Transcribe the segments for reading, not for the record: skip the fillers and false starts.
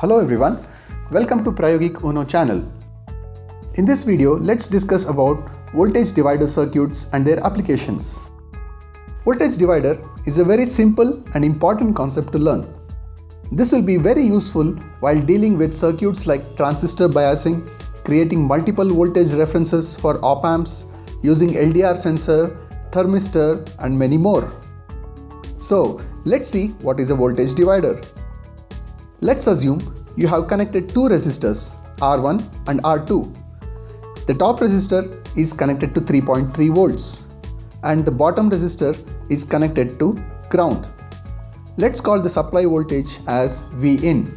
Hello everyone, welcome to PRAYOGeek Uno channel. In this video, let's discuss about voltage divider circuits and their applications. Voltage divider is a very simple and important concept to learn. This will be very useful while dealing with circuits like transistor biasing, creating multiple voltage references for op-amps, using LDR sensor, thermistor and many more. So let's see what is a voltage divider. Let's assume you have connected two resistors R1 and R2. The top resistor is connected to 3.3 volts and the bottom resistor is connected to ground. Let's call the supply voltage as Vin.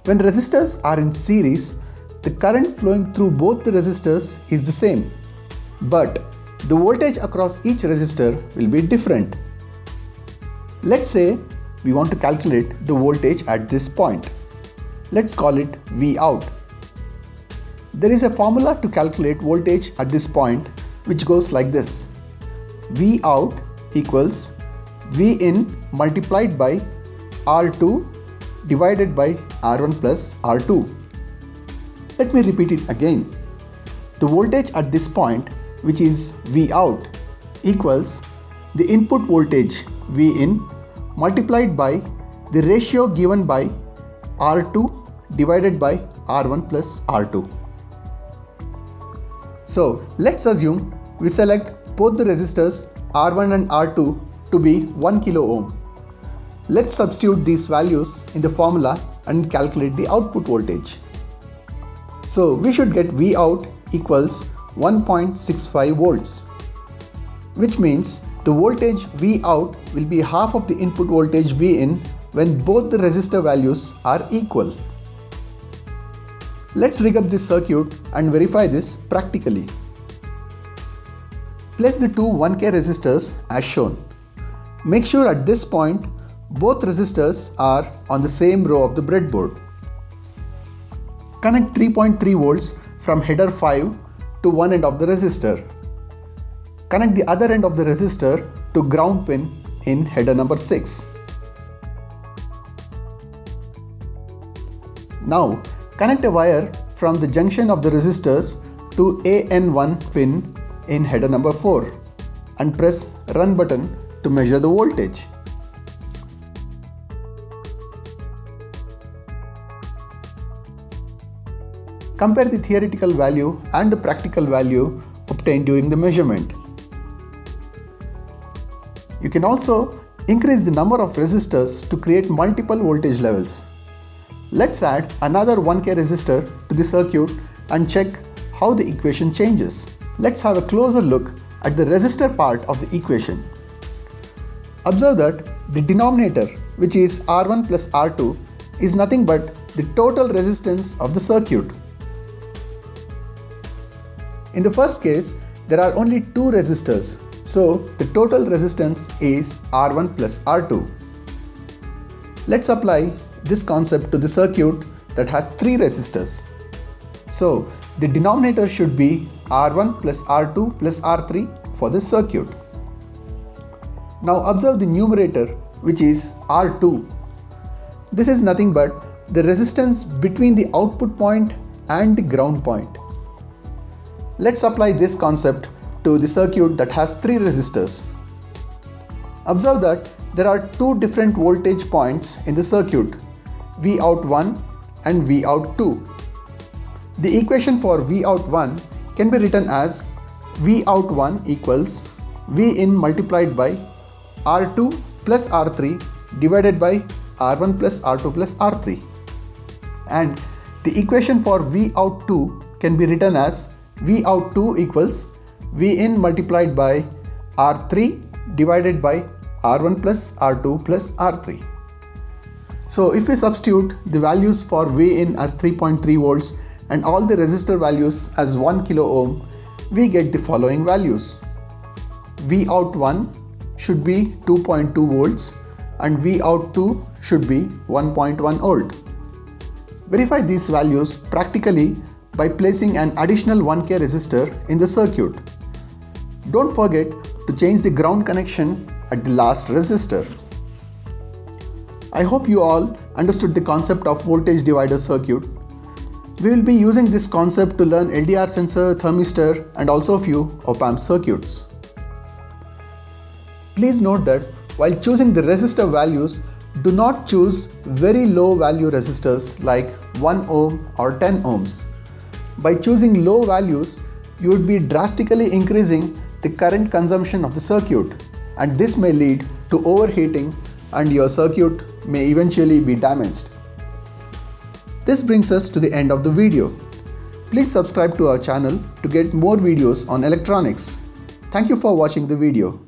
When resistors are in series, the current flowing through both the resistors is the same, but the voltage across each resistor will be different. Let's say we want to calculate the voltage at this point. Let's call it Vout. There is a formula to calculate voltage at this point which goes like this. Vout equals Vin multiplied by R2 divided by R1 plus R2. Let me repeat it again. The voltage at this point, which is Vout, equals the input voltage Vin multiplied by the ratio given by R2 divided by R1 plus R2. So let's assume we select both the resistors R1 and R2 to be 1 kilo ohm. Let's substitute these values in the formula and calculate the output voltage. So we should get Vout equals 1.65 volts, which means the voltage Vout will be half of the input voltage Vin when both the resistor values are equal. Let's rig up this circuit and verify this practically. Place the two 1K resistors as shown. Make sure at this point both resistors are on the same row of the breadboard. Connect 3.3 volts from header 5 to one end of the resistor. Connect the other end of the resistor to ground pin in header number 6. Now connect a wire from the junction of the resistors to AN1 pin in header number 4 and press run button to measure the voltage. Compare the theoretical value and the practical value obtained during the measurement. You can also increase the number of resistors to create multiple voltage levels. Let's add another 1K resistor to the circuit and check how the equation changes. Let's have a closer look at the resistor part of the equation. Observe that the denominator, which is R1 plus R2, is nothing but the total resistance of the circuit. In the first case, there are only two resistors, so the total resistance is R1 plus R2. Let's apply this concept to the circuit that has three resistors. So the denominator should be R1 plus R2 plus R3 for this circuit. Now observe the numerator, which is R2. This is nothing but the resistance between the output point and the ground point. Let's apply this concept to the circuit that has three resistors. Observe that there are two different voltage points in the circuit, Vout1 and Vout2. The equation for Vout1 can be written as Vout1 equals Vin multiplied by R2 plus R3 divided by R1 plus R2 plus R3. And the equation for Vout2 can be written as Vout2 equals Vin multiplied by R3 divided by R1 plus R2 plus R3. So if we substitute the values for Vin as 3.3 volts and all the resistor values as 1 kilo ohm, we get the following values. Vout1 should be 2.2 volts and Vout2 should be 1.1 volt. Verify these values practically by placing an additional 1K resistor in the circuit. Don't forget to change the ground connection at the last resistor. I hope you all understood the concept of voltage divider circuit. We will be using this concept to learn LDR sensor, thermistor and also a few op-amp circuits. Please note that while choosing the resistor values, do not choose very low value resistors like 1 ohm or 10 ohms. By choosing low values, you would be drastically increasing the current consumption of the circuit, and this may lead to overheating and your circuit may eventually be damaged. This brings us to the end of the video. Please subscribe to our channel to get more videos on electronics. Thank you for watching the video.